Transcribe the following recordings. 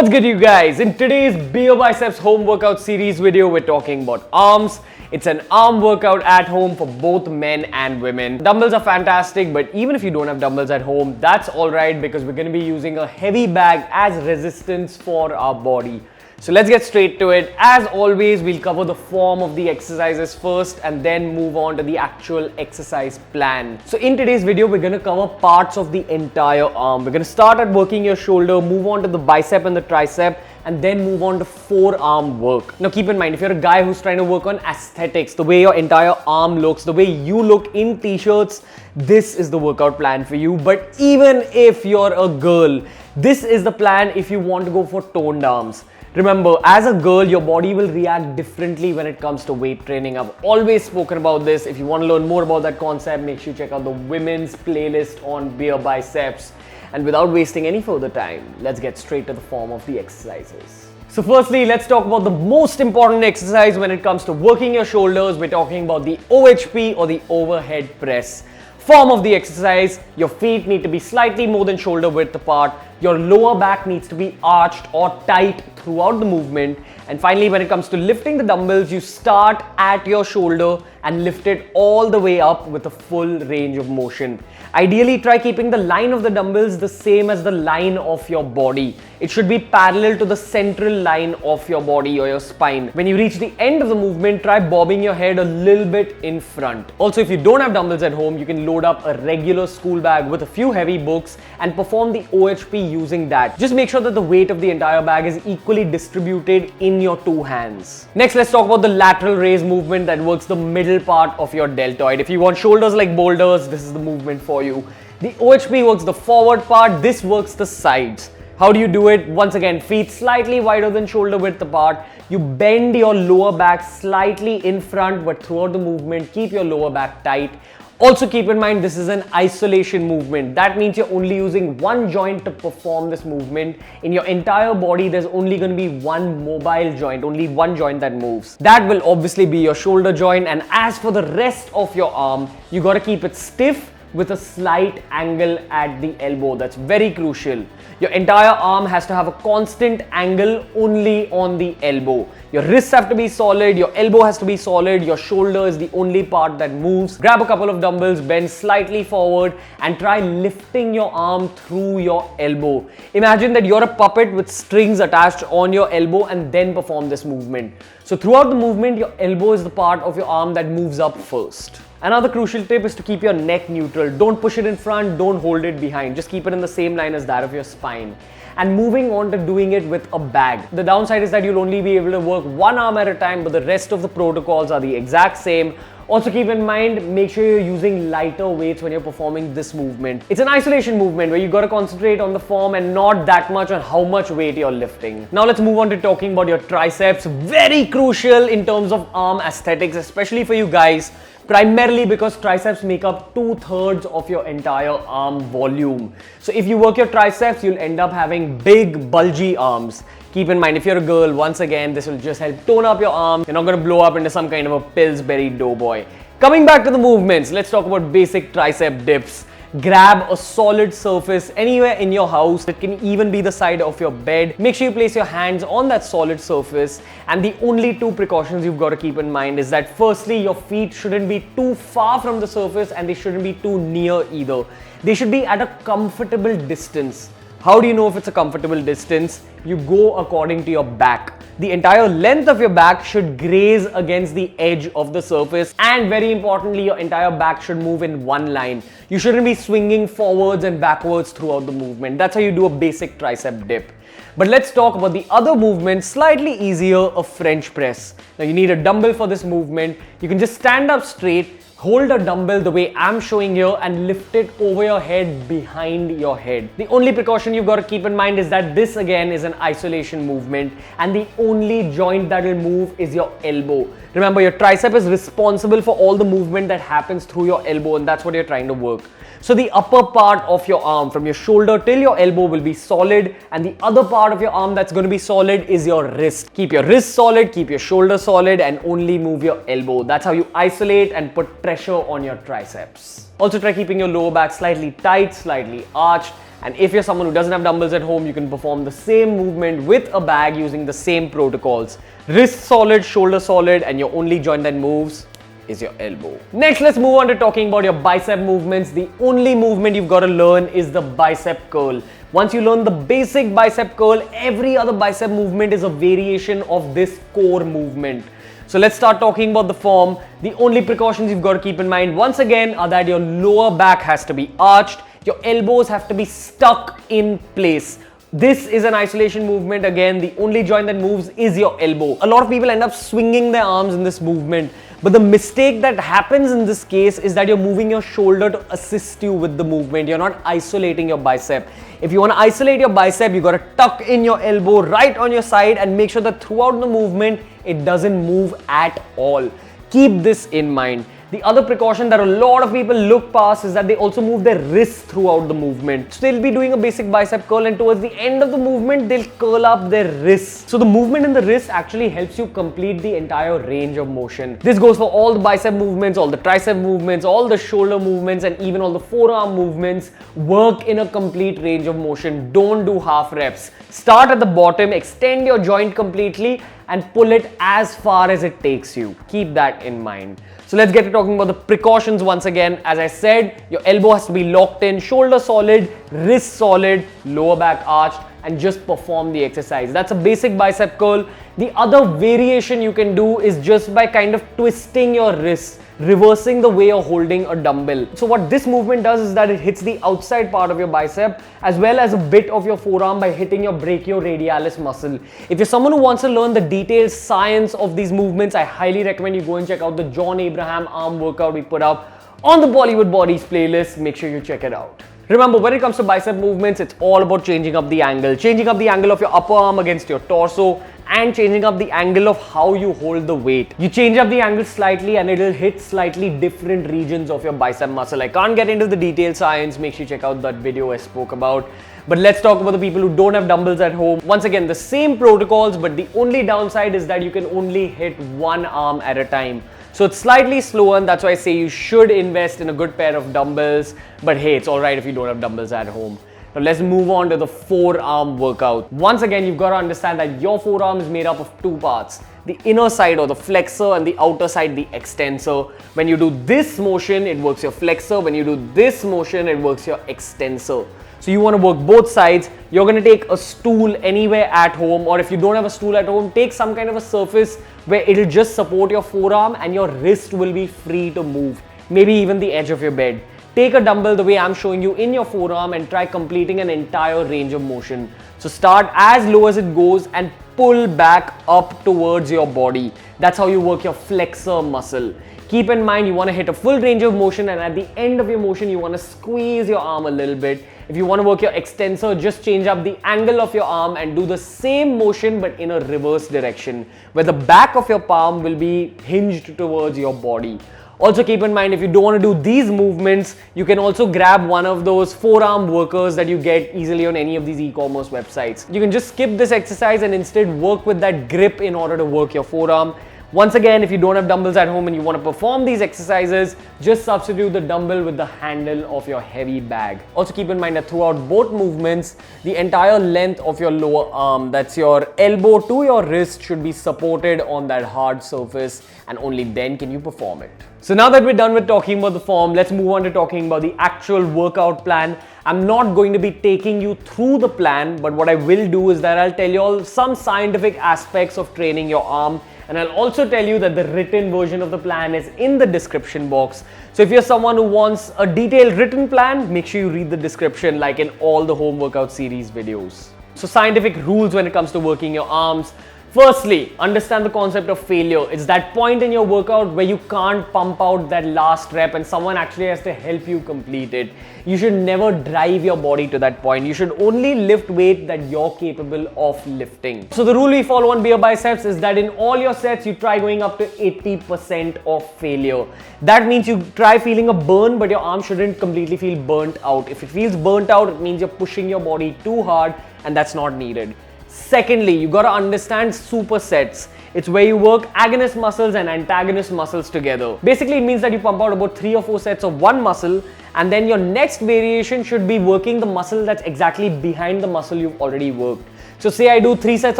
What's good, you guys? In today's BeerBiceps home workout series video, we're talking about arms. It's an arm workout at home for both men and women. Dumbbells are fantastic, but even if you don't have dumbbells at home, that's alright because we're going to be using a heavy bag as resistance for our body. So let's get straight to it. As always, we'll cover the form of the exercises first and then move on to the actual exercise plan. So in today's video, we're going to cover parts of the entire arm. We're going to start at working your shoulder, move on to the bicep and the tricep, and then move on to forearm work. Now keep in mind, if you're a guy who's trying to work on aesthetics, the way your entire arm looks, the way you look in t-shirts, this is the workout plan for you. But even if you're a girl, this is the plan if you want to go for toned arms. Remember, as a girl, your body will react differently when it comes to weight training. I've always spoken about this. If you want to learn more about that concept, make sure you check out the women's playlist on BeerBiceps. And without wasting any further time, let's get straight to the form of the exercises. So firstly, let's talk about the most important exercise when it comes to working your shoulders. We're talking about the OHP or the overhead press. Form of the exercise, your feet need to be slightly more than shoulder width apart. Your lower back needs to be arched or tight throughout the movement. And finally, when it comes to lifting the dumbbells, you start at your shoulder and lift it all the way up with a full range of motion. Ideally, try keeping the line of the dumbbells the same as the line of your body. It should be parallel to the central line of your body or your spine. When you reach the end of the movement, try bobbing your head a little bit in front. Also, if you don't have dumbbells at home, you can load up a regular school bag with a few heavy books and perform the OHP using that. Just make sure that the weight of the entire bag is equally distributed in your two hands. Next, let's talk about the lateral raise movement that works the middle part of your deltoid. If you want shoulders like boulders, this is the movement for you. The OHP works the forward part, this works the sides. How do you do it? Once again, feet slightly wider than shoulder width apart. You bend your lower back slightly in front, but throughout the movement, keep your lower back tight. Also keep in mind, this is an isolation movement. That means you're only using one joint to perform this movement. In your entire body, there's only going to be one mobile joint, only one joint that moves. That will obviously be your shoulder joint. And as for the rest of your arm, you got to keep it stiff with a slight angle at the elbow. That's very crucial. Your entire arm has to have a constant angle only on the elbow. Your wrists have to be solid, your elbow has to be solid, your shoulder is the only part that moves. Grab a couple of dumbbells, bend slightly forward and try lifting your arm through your elbow. Imagine that you're a puppet with strings attached on your elbow and then perform this movement. So throughout the movement, your elbow is the part of your arm that moves up first. Another crucial tip is to keep your neck neutral. Don't push it in front, don't hold it behind. Just keep it in the same line as that of your spine. And moving on to doing it with a bag. The downside is that you'll only be able to work one arm at a time, but the rest of the protocols are the exact same. Also keep in mind, make sure you're using lighter weights when you're performing this movement. It's an isolation movement where you got to concentrate on the form and not that much on how much weight you're lifting. Now let's move on to talking about your triceps. Very crucial in terms of arm aesthetics, especially for you guys. Primarily because triceps make up 2/3 of your entire arm volume. So if you work your triceps, you'll end up having big, bulgy arms. Keep in mind, if you're a girl, once again, this will just help tone up your arm. You're not going to blow up into some kind of a Pillsbury doughboy. Coming back to the movements, let's talk about basic tricep dips. Grab a solid surface anywhere in your house. It can even be the side of your bed. Make sure you place your hands on that solid surface. And the only two precautions you've got to keep in mind is that firstly, your feet shouldn't be too far from the surface and they shouldn't be too near either. They should be at a comfortable distance. How do you know if it's a comfortable distance? You go according to your back. The entire length of your back should graze against the edge of the surface, and very importantly, your entire back should move in one line. You shouldn't be swinging forwards and backwards throughout the movement. That's how you do a basic tricep dip. But let's talk about the other movement, slightly easier, a French press. Now you need a dumbbell for this movement. You can just stand up straight, hold a dumbbell the way I'm showing here and lift it over your head behind your head. The only precaution you've got to keep in mind is that this again is an isolation movement and the only joint that will move is your elbow. Remember, your tricep is responsible for all the movement that happens through your elbow and that's what you're trying to work. So the upper part of your arm from your shoulder till your elbow will be solid and the other part of your arm that's going to be solid is your wrist. Keep your wrist solid, keep your shoulder solid and only move your elbow. That's how you isolate and put pressure on your triceps. Also try keeping your lower back slightly tight, slightly arched. And if you're someone who doesn't have dumbbells at home, you can perform the same movement with a bag using the same protocols. Wrist solid, shoulder solid, and your only joint that moves is your elbow. Next, let's move on to talking about your bicep movements. The only movement you've got to learn is the bicep curl. Once you learn the basic bicep curl, every other bicep movement is a variation of this core movement. So let's start talking about the form. The only precautions you've got to keep in mind once again are that your lower back has to be arched, your elbows have to be stuck in place. This is an isolation movement. Again, the only joint that moves is your elbow. A lot of people end up swinging their arms in this movement, but the mistake that happens in this case is that you're moving your shoulder to assist you with the movement. You're not isolating your bicep. If you want to isolate your bicep, you got to tuck in your elbow right on your side and make sure that throughout the movement, it doesn't move at all. Keep this in mind. The other precaution that a lot of people look past is that they also move their wrists throughout the movement. So they'll be doing a basic bicep curl, and towards the end of the movement, they'll curl up their wrists. So the movement in the wrist actually helps you complete the entire range of motion. This goes for all the bicep movements, all the tricep movements, all the shoulder movements, and even all the forearm movements. Work in a complete range of motion. Don't do half reps. Start at the bottom, extend your joint completely, and pull it as far as it takes you. Keep that in mind. So let's get to talking about the precautions once again. As I said, your elbow has to be locked in, shoulder solid, wrist solid, lower back arched, and just perform the exercise. That's a basic bicep curl. The other variation you can do is just by kind of twisting your wrists, reversing the way you're holding a dumbbell. So what this movement does is that it hits the outside part of your bicep as well as a bit of your forearm by hitting your brachioradialis muscle. If you're someone who wants to learn the detailed science of these movements, I highly recommend you go and check out the John Abraham arm workout we put up on the Bollywood Bodies playlist. Make sure you check it out. Remember, when it comes to bicep movements, it's all about changing up the angle. Changing up the angle of your upper arm against your torso and changing up the angle of how you hold the weight. You change up the angle slightly and it'll hit slightly different regions of your bicep muscle. I can't get into the detailed science. Make sure you check out that video I spoke about. But let's talk about the people who don't have dumbbells at home. Once again, the same protocols, but the only downside is that you can only hit one arm at a time. So it's slightly slower, and that's why I say you should invest in a good pair of dumbbells. But hey, it's alright if you don't have dumbbells at home. Now let's move on to the forearm workout. Once again, you've got to understand that your forearm is made up of two parts. The inner side or the flexor and the outer side, the extensor. When you do this motion, it works your flexor. When you do this motion, it works your extensor. So you want to work both sides. You're going to take a stool anywhere at home, or if you don't have a stool at home, take some kind of a surface where it'll just support your forearm and your wrist will be free to move. Maybe even the edge of your bed. Take a dumbbell the way I'm showing you in your forearm and try completing an entire range of motion. So start as low as it goes and pull back up towards your body. That's how you work your flexor muscle. Keep in mind, you want to hit a full range of motion, and at the end of your motion, you want to squeeze your arm a little bit. If you want to work your extensor, just change up the angle of your arm and do the same motion but in a reverse direction, where the back of your palm will be hinged towards your body. Also keep in mind, if you don't want to do these movements, you can also grab one of those forearm workers that you get easily on any of these e-commerce websites. You can just skip this exercise and instead work with that grip in order to work your forearm. Once again, if you don't have dumbbells at home and you want to perform these exercises, just substitute the dumbbell with the handle of your heavy bag. Also keep in mind that throughout both movements, the entire length of your lower arm, that's your elbow to your wrist, should be supported on that hard surface, and only then can you perform it. So now that we're done with talking about the form, let's move on to talking about the actual workout plan. I'm not going to be taking you through the plan, but what I will do is that I'll tell you all some scientific aspects of training your arm. And I'll also tell you that the written version of the plan is in the description box. So if you're someone who wants a detailed written plan, make sure you read the description like in all the home workout series videos. So scientific rules when it comes to working your arms. Firstly, understand the concept of failure. It's that point in your workout where you can't pump out that last rep and someone actually has to help you complete it. You should never drive your body to that point. You should only lift weight that you're capable of lifting. So the rule we follow on BeerBiceps is that in all your sets, you try going up to 80% of failure. That means you try feeling a burn, but your arm shouldn't completely feel burnt out. If it feels burnt out, it means you're pushing your body too hard, and that's not needed. Secondly, you got to understand supersets. It's where you work agonist muscles and antagonist muscles together. Basically, it means that you pump out about 3 or 4 sets of one muscle, and then your next variation should be working the muscle that's exactly behind the muscle you've already worked. So say I do 3 sets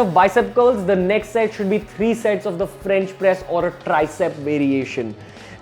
of bicep curls, the next set should be 3 sets of the French press or a tricep variation.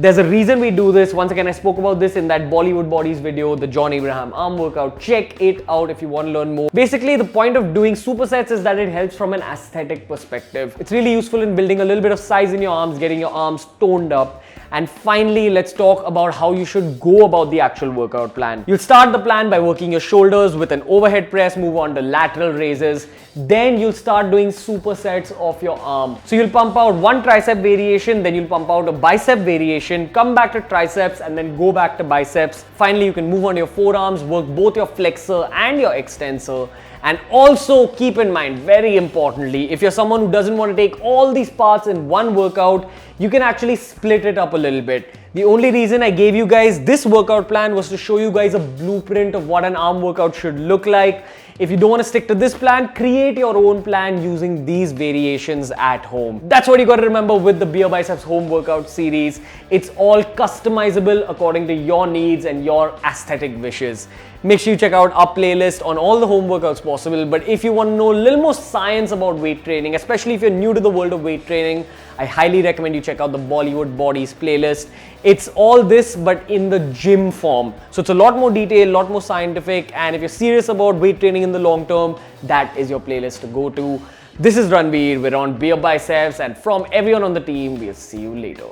There's a reason we do this. Once again, I spoke about this in that Bollywood Bodies video, the John Abraham arm workout. Check it out if you want to learn more. Basically, the point of doing supersets is that it helps from an aesthetic perspective. It's really useful in building a little bit of size in your arms, getting your arms toned up. And finally, let's talk about how you should go about the actual workout plan. You'll start the plan by working your shoulders with an overhead press, move on to lateral raises. Then you'll start doing supersets of your arm. So you'll pump out one tricep variation, then you'll pump out a bicep variation, come back to triceps, and then go back to biceps. Finally, you can move on to your forearms, work both your flexor and your extensor. And also keep in mind, very importantly, if you're someone who doesn't want to take all these parts in one workout, you can actually split it up a little bit. The only reason I gave you guys this workout plan was to show you guys a blueprint of what an arm workout should look like. If you don't want to stick to this plan, create your own plan using these variations at home. That's what you got to remember with the BeerBiceps home workout series. It's all customizable according to your needs and your aesthetic wishes. Make sure you check out our playlist on all the home workouts possible. But if you want to know a little more science about weight training, especially if you're new to the world of weight training, I highly recommend you check out the Bollywood Bodies playlist. It's all this but in the gym form. So it's a lot more detailed, a lot more scientific, and if you're serious about weight training in the long term, that is your playlist to go to. This is Ranveer, we're on BeerBiceps, and from everyone on the team, we'll see you later.